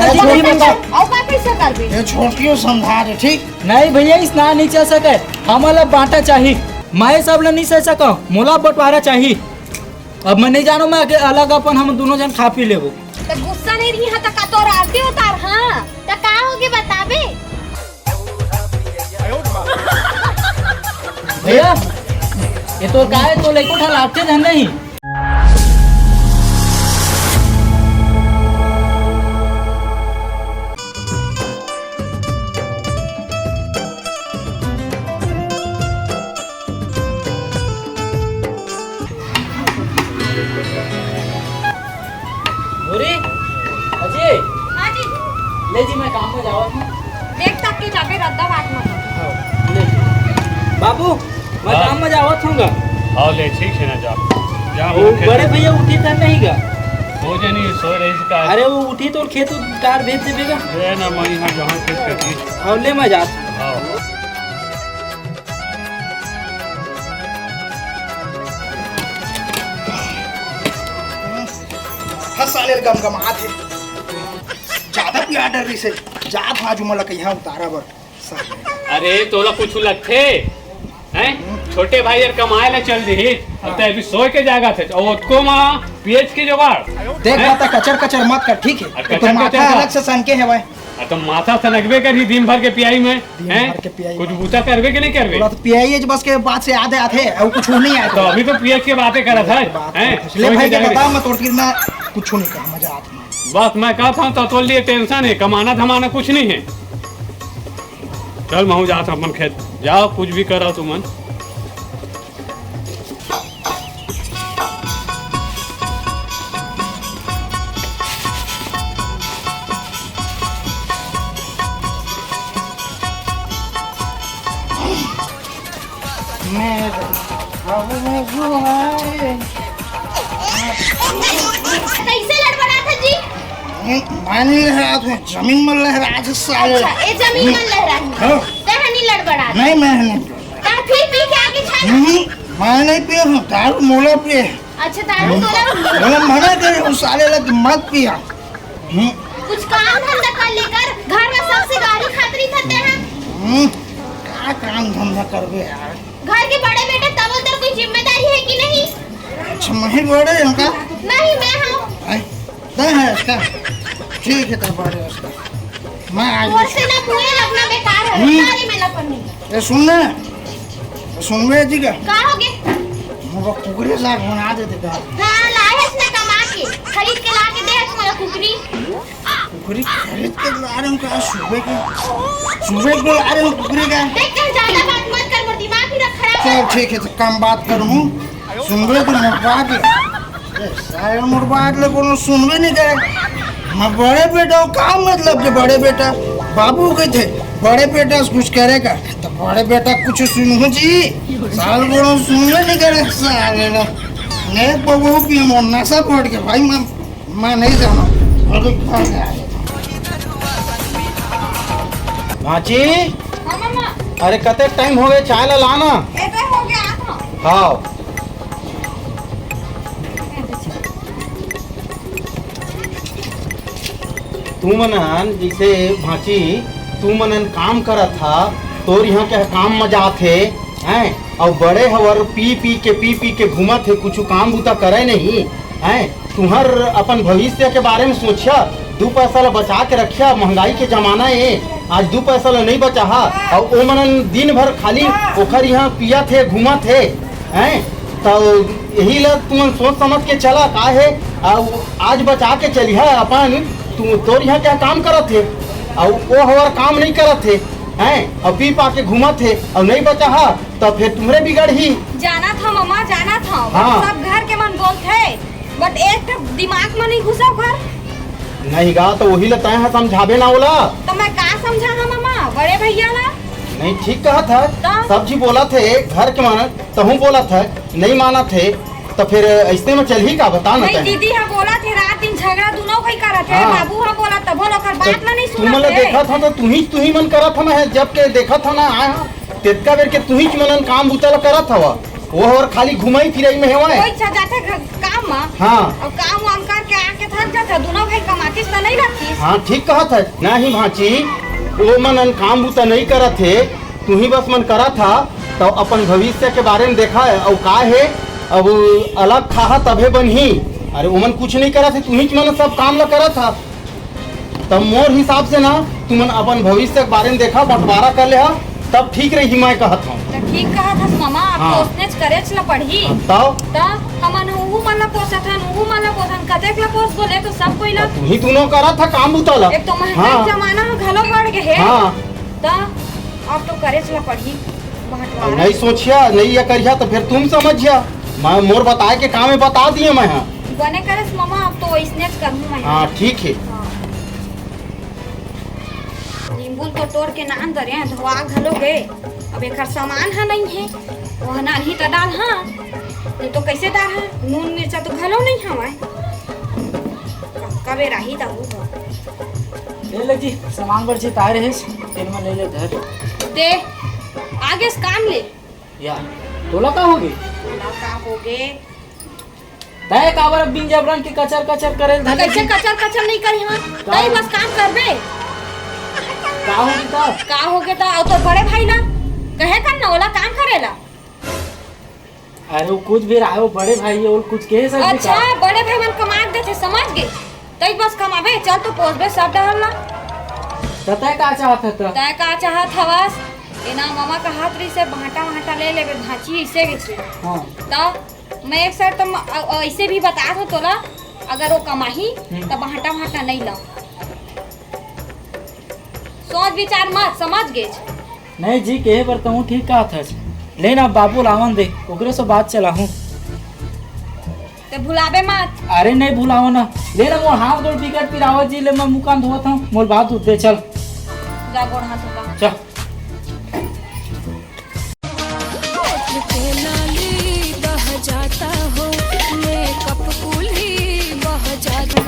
माता जी नहीं बताओ और का कैसे करबे? ये छोटियो समझा दे ठीक। नहीं भैया इस ना नहीं चल सके, हमारा बांटा चाहिए। मैं सब नहीं सह सका, मोला बंटवारा चाहिए। अब मैं नहीं जानो, मैं अलग अपन हम दोनों जन खा पी लेबो। तो गुस्सा नहीं रही है तो का तोर आरती उतार। हां तो का होगे बताबे भैया ये तो का है, तो लेको उठा लाते धन नहीं। अरे अजय हां जी ले जी, मैं काम में जावा था। देख तक के जाबे रद्दा बात मत। ले बाबू मैं हाँ। काम में जावा था। हाँ ले ठीक है ना जा जा वो बड़े भैया उठी था नहीं गा? हो जानी सो रही का। अरे वो उठी तो खेत उतार भेज देगा। ये ना मैं यहाँ जहाँ खेत कटी। और ले मैं जाता। हाँ साले गमगमा थे ज्यादा पिया डर रही से जात हाजू मला कहीं उतारा बर साले। अरे तोला कुछ लगते हैं छोटे भाई यार कमाए ला चल दी। अब तो अभी सोए के जागा थे और उसको माँ पीएच की जुगाड़ देख बात कचर कचर मत कर ठीक है। कचर तो माथा कचर अलग से सन के है भाई। तो माथा सनकबे करी दिन भर के पियाई में हैं भर के पियाई कुछ में। बूता करबे कि नहीं करबे। बोला तो पियाई बस के बात से याद आते और कुछ नहीं आया तो अभी तो पीएच की बातें करा था हैं ले भाई के बता मैं तोड़ के मैं कुछ नहीं कर मजा आता है। बस मैं कहता हूँ तो लिए टेंशन है, कमाना धमाना कुछ नहीं है। चल मैं जाता अपन खेत, जाओ कुछ भी करो तुमन। कैसे लड़बड़ा था जी? मैं नहीं लहरा था, जमीन में लहरा था साले। अच्छा ए जमीन में लहरा हाँ। तह नहीं लड़बड़ा। नहीं मैं नहीं ता फिर पी के आगे छाड़। मैं नहीं पिया हूँ, दारू मोला पिए। अच्छा तारू तोला बोला मना करे उस साले लग मत पिया। कुछ काम धंधा कर लेकर घर में सबसे गाली खातरी करते हैं। क्या काम धंधा करबे यार। घर के बड़े बेटे तब उधर कोई जिम्मेदारी है कि नहीं? अच्छा मैं बड़े हैं का? नहीं मैं हूँ। है इसका ठीक है तब बड़े उसका मैं आज और से ना मुझे लगना बेकार है। सारी में लगनी ये सुनने जी का का हो गए? मुझे कुकरी लाग बना दे देगा। हाँ लाए इसने कमा के खरीद के ला के दे तुम्हारा कुकरी। कुकरी खरीद के ला रहे हो क्या? सुबह को ला रहे हो कुकरी का? देख कर ज्यादा बात मत कर, मोर दिमाग ही रख खराब चल है। ठीक है तो कम बात करूँ। सुनबे तो मुरबा के सारे मुरबा ले कोनो सुनबे नहीं करे। मैं बड़े बेटा का मतलब के बड़े बेटा बाबू के थे बड़े बेटा कुछ करेगा तो बड़े बेटा कुछ सुनू जी साल बोलो सुनबे नहीं करे साले ना नहीं बबू की नशा पड़ के भाई मैं नहीं जाना। भाची हाँ मामा अरे कते टाइम हो गए, चाय ला लाना। ऐसे हो गया था। हाँ तू मनन जैसे भाची तू मनन काम करा था तोर यहाँ के काम मजा थे हैं और बड़े हवर पी के घूमा थे कुछ काम बूता करे नहीं हैं। तुम्हार अपन भविष्य के बारे में सोचा, 2 पैसा ला बचा के रखिया। महंगाई के जमाना है, आज 2 पैसा ला नहीं बचा हा और वो मनन दिन भर खाली ओखर यहाँ पिया थे घूमा थे हैं। तो यही ला तुम सोच समझ के चला का है आज बचा के चली है अपन। तू तोर यहाँ क्या काम करत थे और वो हमारा काम नहीं करत थे हैं और पी पा के घूमा थे और नहीं बचा हा तो फिर तुम्हारे बिगड़ ही। जाना था मामा जाना था। हाँ। सब घर के मन बोलते बट एक दिमाग में नहीं घुसा घर। नहीं गा तो वही लगता है समझावे ना बोला तो मैं का समझा हाँ मामा बड़े भैया ला। नहीं ठीक कहा था तो? सब जी बोला थे घर के माना तो हूँ बोला था नहीं माना थे तो फिर ऐसे में चल ही का बता ना। नहीं दीदी हाँ बोला थे रात दिन झगड़ा दोनों कहीं करा थे। हाँ। बाबू हाँ बोला तब बोला कर बात ना नहीं तू सुना मतलब थे। देखा था तो तू ही मन करा था मैं जब के देखा था ना आया तेतका बेर के तू ही मनन काम बुतल करा था वो और खाली घुमाई फिराई में है कोई जाते काम मामा हाँ और काम वाम करके आके थक जाता दोनों भाई कमातीस तो नहीं रहती हाँ ठीक कहा था नहीं भाची वो मन काम बुता नहीं करा थे तू ही बस मन करा था तो अपन भविष्य के बारे में देखा है और का है अब अलग खाहा तभे बनही अरे उमन कुछ नहीं करा थे तू ही मन सब काम ला करा था तब मोर हिसाब से ना तू मन अपन भविष्य के बारे में देखा बंटवारा कर ले तब ठीक रही मैं कहत हूँ तो ठीक कहा था मामा आप हाँ। पोसने करेच ला पढ़ी तब तो हमन उहु मन ला पोसत हन उहु मन ला पोसन कतेक ला पोस बोले तो सब कोई ला तू ही दोनों करा था काम बुतला एक तो महंगाई जमाना घलो बढ़ गए है हाँ तो अब तो करेच ला पढ़ी अब बंटवारा नहीं सोचिया नहीं ये करिया तो फिर तुम समझिया मैं मोर बताए के काम में बता दिए मैं हाँ बने करेस मामा अब तो इसने करूँ मैं हाँ ठीक है नींबू तो तोड़ के नान दरे हैं धोआ घलो गए अब एक सामान है नहीं है वह नानी तो डाल हाँ नहीं तो कैसे डाल है नून मिर्चा तो घलो नहीं हमारे कबे रही था वो ले ले जी सामान पर जी तार है तेल में ले ले धर दे आगे से काम ले या तोला का होगी ना का हो गए तय काबर बिन जबरन के कचर कचर करे धर कैसे कचर कचर नहीं करी हाँ तई बस काम करबे का होगी तब का हो गए तो और तो बड़े भाई ना कहे कर ना ओला काम करेला अरे वो कुछ भी रहा है वो बड़े भाई है और कुछ कह सकते अच्छा बड़े भाई मन कमा देते समझ गए तई बस कमावे चल तो पोसबे सब डालना तय का चाहत है तो तय का चाहत हवस एना मामा का हाथ रही से भाटा भाटा ले लेबे भाची ऐसे गए हां तो मैं एक साइड तो ऐसे भी बता दो तोला अगर वो कमाही तो भाटा भाटा नहीं ला सोच विचार मत समझ गए नहीं जी कहे पर कहूँ ठीक कहा था लेना बाबू लावन दे ओकरे से बात चला हूँ तो भुलाबे मत अरे नहीं भुलाओ ना लेना मोर हाथ गोड़ बिगड़ पिरावत जी ले मैं मुंह कान धोत हूँ मोर बात उठ दे चल जा गोड़ हाथ धोला चल बह जाता हो मेकअप कूल ही बह जाता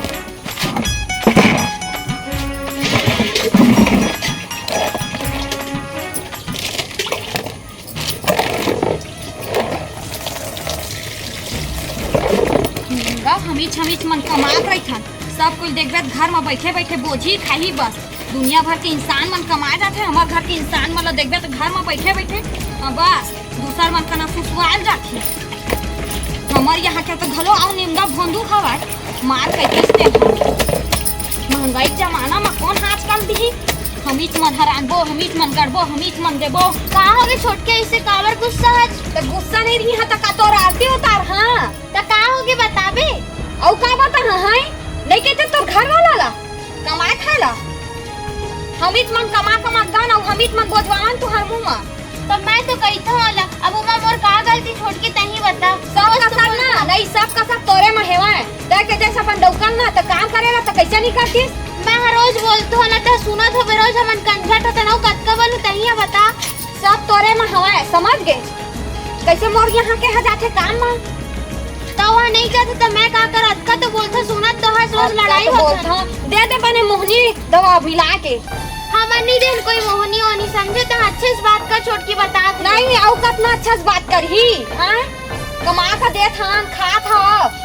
हमीच हमीच मन कमात रही थन सब कुछ देखबे घर में बैठे बैठे बोझी खाही बस दुनिया भर के इंसान मन कमाए जाते हमारे घर के इंसान मन देखबे तो घर में बैठे बैठे बस दूसर मन का ना फुसवाल जाती हमारे यहाँ के तो घलो आओ निमदा भोंदू हवाए मार कैसे महंगाई जमाना में कौन हाथ कम दी हमीच मन हरानबो हमीच मन गड़बो हमीच मन देबो का होगे छोटके इससे काबर गुस्सा है तो गुस्सा नहीं रही है तो का तो आरती उतार हाँ तो का होगे बताबे और का बता है नहीं कहते तो घर वाला ला कमाए खाला हमीच मन कमा कमा गान और हमीच मन बोझवान तू हर मुंह तो मैं तो कही था वाला अब उमा मोर का गलती छोड़ के तही बता सब का सब ना नहीं सब का सब तोरे में हेवा है देख के जैसा अपन डौकन ना तो काम करेला तो कैसे नहीं करती मैं हर रोज बोलतो ना तो सुनत हो रोज हमन कंझट होता ना कतका बन तही बता सब तोरे में हवा है समझ गए कैसे मोर यहाँ के जाते काम में तो वहाँ नहीं जाते तो मैं का करत का तो बोलता सुनत तो है रोज लड़ाई होता दे दे बने मोहनी दवा मिला के हमन नहीं देन कोई मोहनी वोनी समझे तो अच्छे से बात का छोट की बता नहीं आओ कितना अच्छा से बात करही हां कमा का दे थान खा था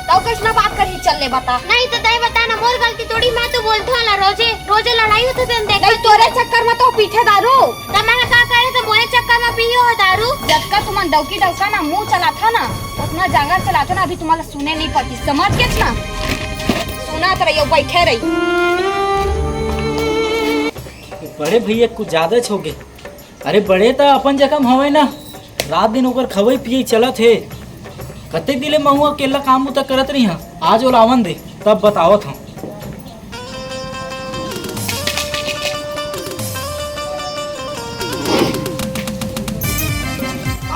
तो कैसे बात करही चल ले बता नहीं तो दे बता ना मोर गलती थोड़ी मैं तो बोलता ना रोजे रोजे लड़ाई होते थे देख नहीं तोरे चक्कर में तो पीछे दारू तो मैं का करे तो मोरे चक्कर में पियो दारू जब का तुम डौकी डौका ना मुंह चला था ना उतना जांगर चला था ना अभी तुम्हारा सुने नहीं पड़ती समझ के ना सुना तो रहियो बैठे रही बड़े भैया कुछ ज्यादा हो गए अरे बड़े तो अपन जगह हवे ना रात दिन ओकर खवई पिए चलत है कते दिले महुआ केला काम उतर करत रही हाँ आज वो लावन दे तब बतावत हूँ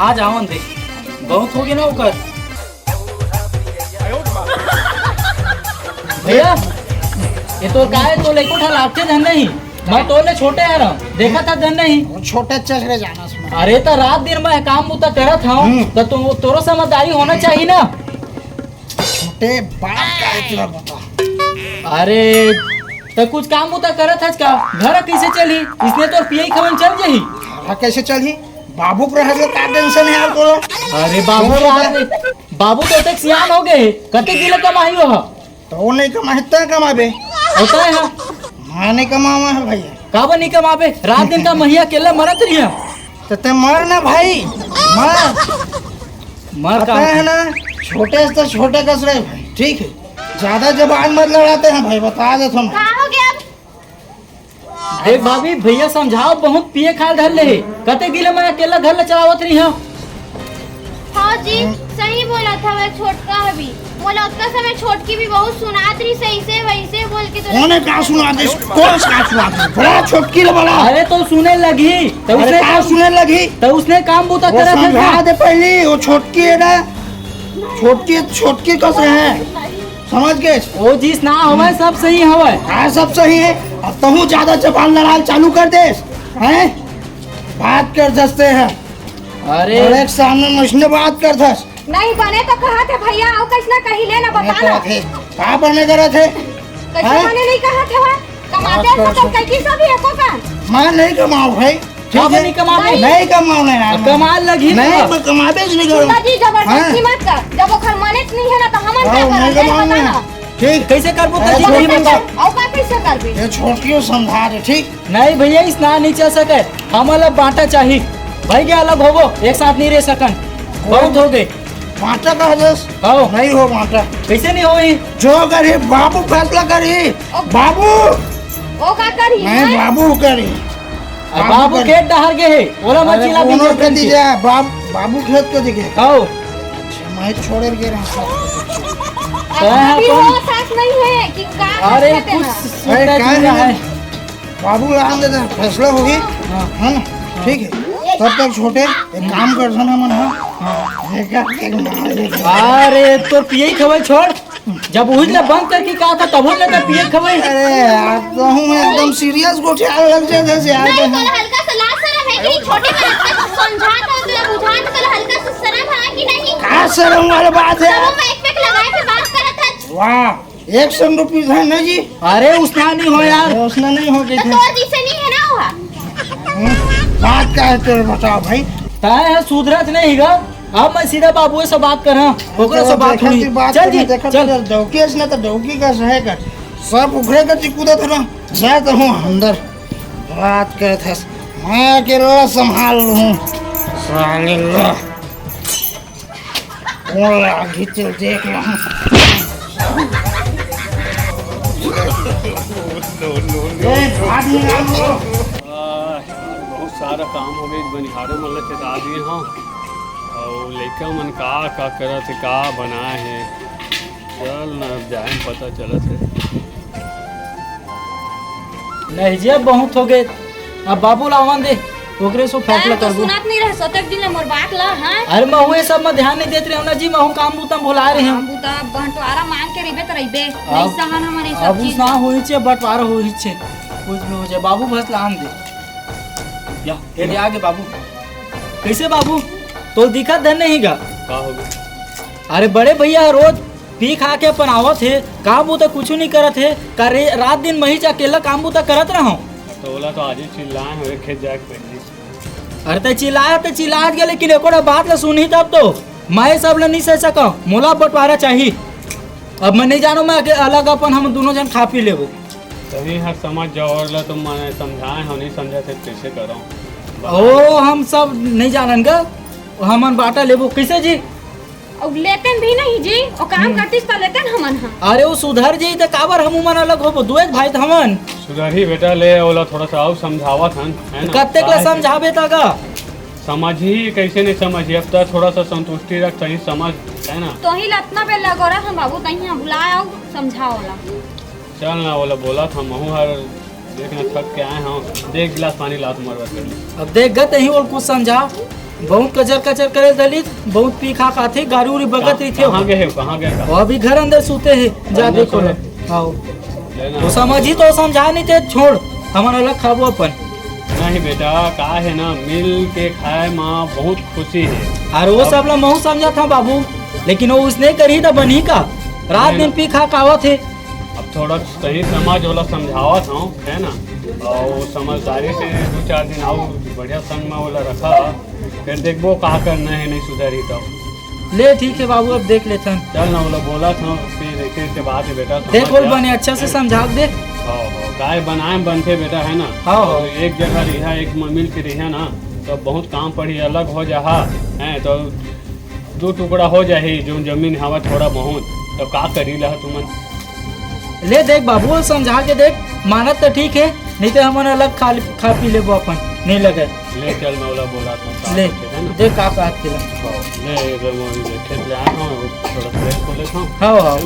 आज आवन दे बहुत हो गए ना ओकर भैया ये तो का है तो लेको उठा लाते धन नहीं मैं तो ले छोटे आ रहा देखा था धन नहीं छोटे चेहरे जाना सुना अरे तो रात दिन मैं काम उतर करत हूँ तो तोरो समझदारी होना चाहिए ना छोटे बात का इतना बता अरे तो कुछ काम उतर करत है का घर कैसे चली इसने तो पियई खवन चल जही कैसे चली बाबू को रहे का टेंशन है यार को अरे बाबू बाबू तो तक सियान हो गए कते किलो कमाई हो तो वो नहीं कमाता कमाबे होता है मैं नहीं कमावा है भैया काबर नहीं कमाबे रात दिन का महिया अकेला मरत रही है तो ते मर ना भाई मर मर पता का है ना छोटे से छोटे कस रहे भाई ठीक है ज्यादा जबान मत लड़ाते हैं भाई बता दे तुम कहाँ हो गया अब? देख भाभी भैया समझाओ बहुत पिए खा धर ले कते किलो मैं अकेला घर ले चलावत रही हूँ हाँ जी सही बोला था वह छोटका अभी बोला उसका समय छोटकी भी बहुत सुनात रही सही से वैसे बोल के तो कौन का सुना दे कौन सा सुना दे बड़ा छोटकी बड़ा अरे तो सुने लगी तो अरे उसने का सुने लगी तो उसने काम बूता वो करा समझा था दे पहले वो छोटकी है ना छोटकी कस रहे हैं समझ गए वो जिस ना हवा सब सही हवा हाँ सब सही है अब तू ज्यादा जबान लड़ाल चालू कर दे हैं बात कर दसते हैं अरे और एक सामने मुझने बात कर दस नहीं बने तो कहा थे भैया और कैसे कही लेना बता ना कहाँ पढ़ने करे थे कैसे हैं? मैंने नहीं कहा थे वह कमाते हैं तो कैकी सब ही एको का मैं नहीं कमाऊ भाई क्या नहीं कमाबे नहीं कमाऊ नहीं कमाल लगी नहीं मैं कमाबे नहीं करूँ सुना जी जबरदस्ती मत कर जब वो घर माने नहीं है ना तो हम क्या नहीं करें कमाऊ बता नहीं ना ठीक कैसे करबो अरे तो छोटी जी बंदा। और का कैसे कर भी ये छोटकी को समझा दे ठीक नहीं भैया इस ना नहीं चल सके हम अलग बांटा चाहिए भाई क्या अलग होगो एक साथ नहीं रह सकन बहुत हो गए बांटा कह दस आओ नहीं हो बांटा कैसे नहीं होई जो करे बाबू फैसला करी बाबू वो का करी नहीं बाबू करी अब बाबू कर- खेत डहर गए है ओला मत चिल्ला दोनों बीच के में दीजिए बाबू खेत को दिखे आओ मैं छोड़ के रहा अभी वो सास नहीं है कि का अरे कहते कुछ हैं। सोचता अरे क्या चल रहा है? है बाबू आराम दे दे फैसला होगी हाँ। है ना ठीक है तब तक छोटे एक काम कर ना मन हाँ अरे तो पिए खबर छोड़ जब उजले बंद करके कहा था तब ने तो पिए खबर अरे यार तो हूँ एकदम सीरियस गोठिया लग जाए जैसे यार नहीं तो हल्का सा लाज शर्म है कि छोटे बच्चे को समझाता तो बुझा तो हल्का सा शर्म है कि नहीं क्या शर्म वाली बात है सब में एक पैक लगाए थे बात कर रहा था वाह 100 रुपीज है ना जी अरे उसना नहीं हो यार उसने नहीं हो गई तो थी तोर जिसे नहीं है ना हुआ बात क्या है तेरे बताओ भाई ताए है सुधरत नहीं गा अब मैं सीधा बाबू से बात कर रहा हूँ ओकरा से बात हुई चल जी चल डौकी ना तो डौकी का सहेगा सब उखड़े का चिकूदा था ना मैं तो हूँ अंदर बात करे थे मैं अकेला संभाल लूँ साले ला कौन लागी चल देख रहा बहुत सारा काम हो गई बनिहारों मन ल चेता दिए हाँ और लड़का मन का करत है का बनाए है चल न अब जाए पता चलत है नहीं जी अब बहुत हो गए अब बाबू लावन दे ओकरे सो फैसला तो करबो सुनात नहीं रहे सतक दिन मोर बात ला हां अरे मैं हुए सब में ध्यान नहीं देते रहे ना जी मैं हूँ काम बूता भुला रहे हैं हम बुता बंटवारा मांग के रिबे त रहिबे नहीं सहन हमारे सब अब चीज ना होई छे बंटवारा होई छे कुछ भी हो जाए बाबू बस लान दे या ये आगे बाबू कैसे बाबू तो दिखत धन नहीं गा का हो गया अरे बड़े भैया रोज पी खा के अपन आवत है काम बूता कुछ नहीं करत है करे रात दिन मही जा अकेला काम बूता करत रहा तो बोला तो आज ही चिल्लाए हुए खेत जाके पहले अरे तो चिल्ला गया लेकिन एक बात ला सुनी तब तो मैं सब ला नहीं सह सका मोला बंटवारा चाहिए अब मैं नहीं जानो मैं अलग अपन हम दोनों जन खा पी लेबो तभी हर समझ जाओ और ला तुम मैंने समझाए हम नहीं समझे थे कैसे करो ओ हम सब नहीं जानन गा हमन बाटा लेबो कैसे जी और लेतन भी नहीं जी और काम करतीस त लेतन हमन हां अरे वो सुधर जी तो काबर हम मन अलग होबो दुए भाई त हमन सुधर ही बेटा ले ओला थोड़ा सा और समझावत हन है ना कत्ते के समझाबे तगा समझ ही कैसे नहीं समझी अब तक थोड़ा सा संतुष्टि रख सही समझ है ना तो ही लतना पे लगोरा हम बाबू तहिया बुलाया और समझाओला चल ना बोला बोला था महू हर देखना थक के आए हम देख गिलास पानी लात मरवा कर ली अब देख गत ही और कुछ समझा बहुत कचर करे दलित बहुत पी खा खाते गाड़ी उड़ी बगत रही थे कहाँ गए कहाँ गए वो अभी घर अंदर सूते है जा अंदर देखो सोए? आओ लेना तो समझी तो समझा नहीं थे छोड़ हमारा अलग खाबो अपन नहीं बेटा का है ना मिल के खाए माँ बहुत खुशी है और वो सब ला महू समझा था बाबू लेकिन वो उसने करी था बनी का रात दिन पी खा खावत है अब थोड़ा सही समझ वाला समझावत हूँ है ना और समझदारी से 2-4 दिन आओ बढ़िया संग में वाला रखा फिर देखबो का करना है नहीं सुधरी तो ले ठीक है बाबू, अब देख लेते हैं। चल ना वो लोग बोला था फिर देखे के बाद है बेटा। देख बोल बने अच्छा से समझा दे। गाय बनाए बनते बेटा है ना। हाँ। तो एक जगह रिहा एक मिल के रिहा ना तो बहुत काम पड़ी अलग हो जा है तो 2 टुकड़ा हो जाही जो जमीन हवा थोड़ा बहुत तो का करी ला तुमन। ले देख बाबू समझा के देख, मानत तो ठीक है, नहीं तो हमन अलग खा पी लेबो अपन, नहीं लगे। ले चल मैं वाला बोला था ले देख का बात के ले खेत ले आया हूँ थोड़ा फ्रेश हो लेता हूँ। हाँ हाँ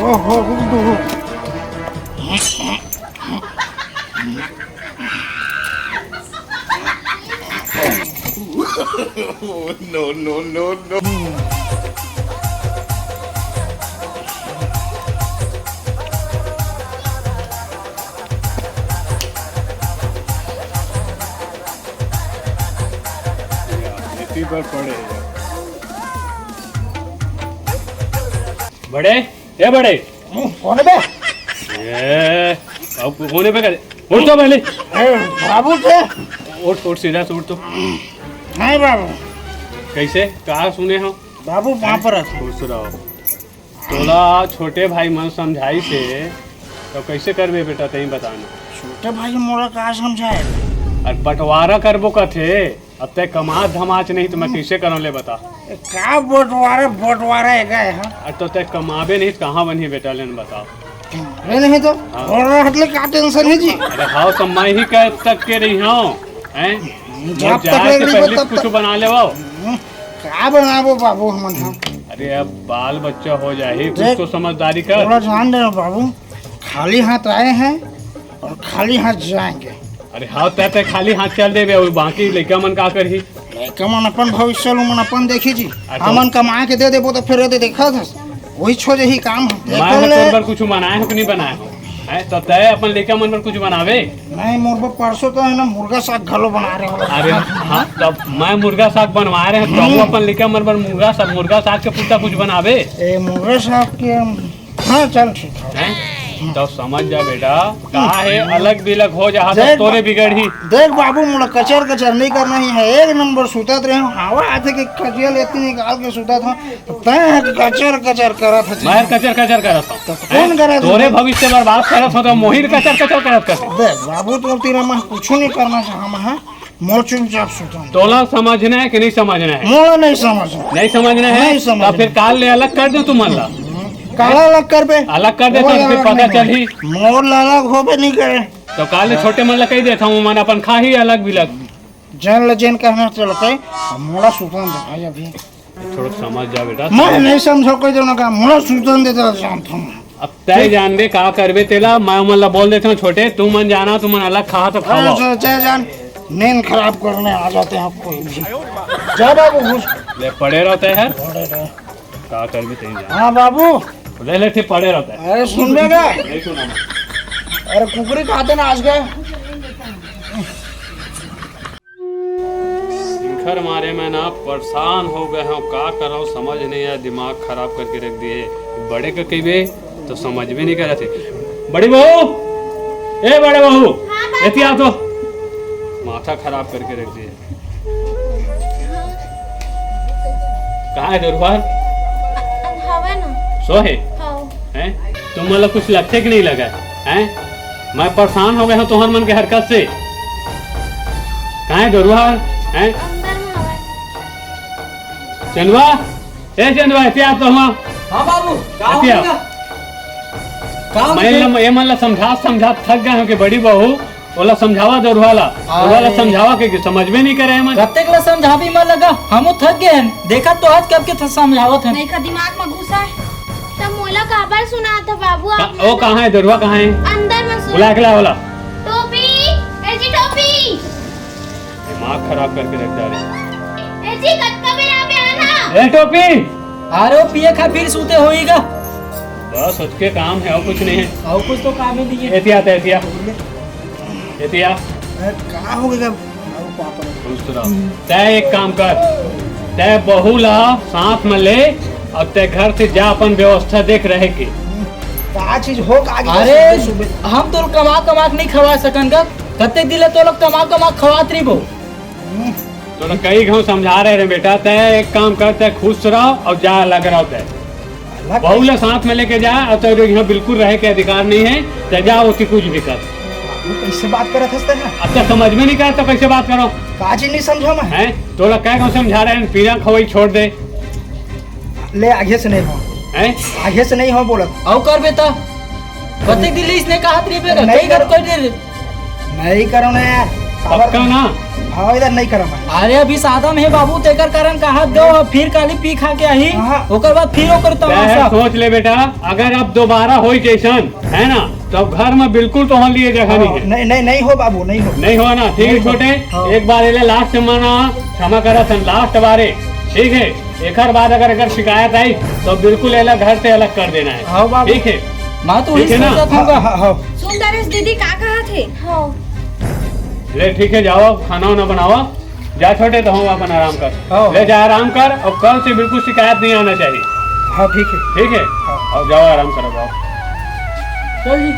ओहो गुड्डू इसी पर पड़े बड़े ये बड़े कौन बे? ये अब होने पे कर उठ तो पहले बाबू थे? उठ सीधा से उठ तो। नहीं बाबू। कैसे कहा सुने हो बाबू वहाँ पर खुश रहो। तोला छोटे भाई मन समझाई से तो कैसे करबे बेटा तई बताना। छोटे भाई मोरा कहा समझाए? और बंटवारा करबो कथे अब तक कमात धमाच नहीं तो मैं कैसे करूँ ले बता। का बंटवारा है गए हाँ? और तो तक कमाबे नहीं तो कहाँ बनी बेटा लेन बताओ। नहीं तो और हटले का टेंशन है जी। अरे हाँ तो मैं ही कह तक के रही हूँ जब तक जाए से रही पहले तब कुछ तक बना ले वो। का बनाबो बाबू हमन हम? अरे अब बाल बच्चा हो जाए कुछ देख, तो समझदारी कर। थोड़ा ध्यान देना बाबू, खाली हाथ आए हैं और खाली हाथ जाएंगे। अरे हाँ तय खाली हाथ चल देवे और बाकी लड़का मन का करही। लड़का मन अपन भविष्य मन अपन देखी जी, अच्छा। हमन कमा के दे देबो तो फिर दे देखा था वही छोड़ ही काम मैं तोर पर कुछ बनाए हो कि नहीं बनाए हो है तो तय अपन लड़का मन पर कुछ बनावे। नहीं मोर परसों तो है ना मुर्गा साग घलो बना रहे हो। अरे हाँ तब मैं मुर्गा साग बनवा रहे हैं तो अपन लड़का मन पर मुर्गा साग के पुट्टा कुछ बनावे। ए मुर्गा साग के हाँ चल ठीक है। हैं तो समझ जा बेटा का है अलग बिलग हो जा तो तोरे बिगड़ी। देख बाबू मोला कचर नहीं करना ही है, एक नंबर सुतत रहे हवा आते के कचिया लेती निकाल के सुतत हो तय कचर करत है। मैं कचर करत हूं तो कौन करत? तोरे भविष्य बर्बाद करत हो तो मोहिर कचर करत देख बाबू तो तेरा मैं कुछ नहीं करना चाहता हां, मोर चुपचाप सुता। तोला समझना है कि नहीं समझना है? मोला नहीं समझ नहीं समझना है नहीं समझना। तो फिर काल ले अलग कर दो तुम अल्लाह काला अलग कर बे, अलग कर दे तो फिर पता चली मोर अलग होबे नहीं करे तो काल छोटे मन ला कही देता हूँ मन अपन खा ही अलग बिलग जन लजन कहना चलते मोला सुतन दे भाई अभी थोड़ा समझ जा बेटा। मैं नहीं समझो कोई जो ना का मोला सुतन दे तो जानता हूं। अब तय जान दे का करबे तेला मैं मन ला बोल देता हूँ छोटे तू मन जाना तू मन अलग खा तो खाओ। अरे जय जान नींद खराब करने आ जाते हैं कोई भी। जा बाबू घुस ले पड़े रहते हैं पड़े रहे। का करबे तई जान हाँ बाबू ले ठीक पड़े रहते हैं। अरे सुन बेगा, नहीं सुना अरे कुकरी खाते ना आज का घर मारे मैं ना परेशान हो गए हूँ का कर रहा हूँ समझ नहीं आया दिमाग खराब करके रख दिए। बड़े का कही तो समझ भी नहीं कर रहे थे। बड़ी बहू ए बड़े बहू ऐसी आ तो माथा खराब करके रख दिए। कहाँ है दरबार? हवा ना सो है हाँ हैं तुम मतलब कुछ लगते कि नहीं लगा हैं? मैं परेशान हो गया हूँ तुम्हारे मन के हरकत से। कहाँ है दरबार हैं? अंदर में हवा। चंदवा ए चंदवा ऐसे आ तो हम हाँ बाबू का ऐसे आ। होगा? काम मैं ये मतलब समझा थक गए हो कि बड़ी बहू ओला समझावा दौड़वाला ओला समझावा के समझ में नहीं करे मन कत्ते के समझा भी मन लगा, हम थक गए हैं। देखा तो आज कब के समझावत है नहीं का दिमाग में घुसा है। तब मोला काबर सुना था बाबू आप वो कहाँ है दौड़वा कहाँ है? अंदर में सुना। बुला के ला बोला टोपी ऐसी टोपी दिमाग खराब करके रख जा रहे। ऐसी कत्ता मेरा पे आना। ए टोपी अरे वो पिए खा फिर सूते होएगा। बस उसके काम है और कुछ नहीं है। और कुछ तो काम ही नहीं है। एतिया कहाँ हो गया बाबू पापा? तय एक काम कर तय बहू ला साथ में ले और तय घर से जा अपन व्यवस्था देख रहे की का चीज हो का अरे हम तो कमा के नहीं खवा सकन का कते दिले तो लोग कमा कमा खवात रही बो। तो कई घाव समझा रहे रे बेटा, तय एक काम कर, तय खुश रहो और जा लग रहो तय बहू ले साथ में लेके जा, और तो यहाँ बिल्कुल रहे के अधिकार नहीं है, तय जा होती कुछ भी कर। कैसे बात करत हंसते हैं? अब तो समझ में नहीं कर तो कैसे बात करो? काजी नहीं समझो मैं। हैं तो लोग कह समझा रहे हैं, पीना खवाई छोड़ दे। ले आगे से नहीं हो, हैं आगे से नहीं हो बोलत। औ कर बेटा कते दिले इसने कहा त्री पे नहीं कई घर करो। कोई दे। नहीं करो ना यार, पक्का ना? हाँ इधर नहीं करो मैं। अरे अभी सादा में है बाबू, तेकर कारण कहा दो फिर काली पी खा के आई, हाँ। ओकर बाद फिर ओकर तय तमाशा। सोच ले बेटा, अगर अब दोबारा हो जैसन है ना, तो अब घर में बिल्कुल तो लिए जगह नहीं है। नहीं नहीं नहीं हो बाबू, नहीं हो। नहीं हो ना, ठीक है नहीं हो। छोटे, हाँ। एक बार इले लास्ट माना क्षमा करा सन, लास्ट बारे ठीक है। एक बाद अगर शिकायत आई तो बिल्कुल अलग घर से अलग कर देना हाँ है, बाबू। ठीक है? माँ तू ठीक है ना? सोचत हाँ होगा। हाँ हाँ सुंदरेश दीदी का कहा थे? हाँ ले ठीक है, जाओ खाना वाना बनाओ, जा छोटे तो हम अपन आराम कर। हाँ। ले जा आराम कर, और कल से बिल्कुल शिकायत नहीं आना चाहिए, हाँ ठीक है। ठीक है? और जाओ आराम करो, जाओ। चल जी।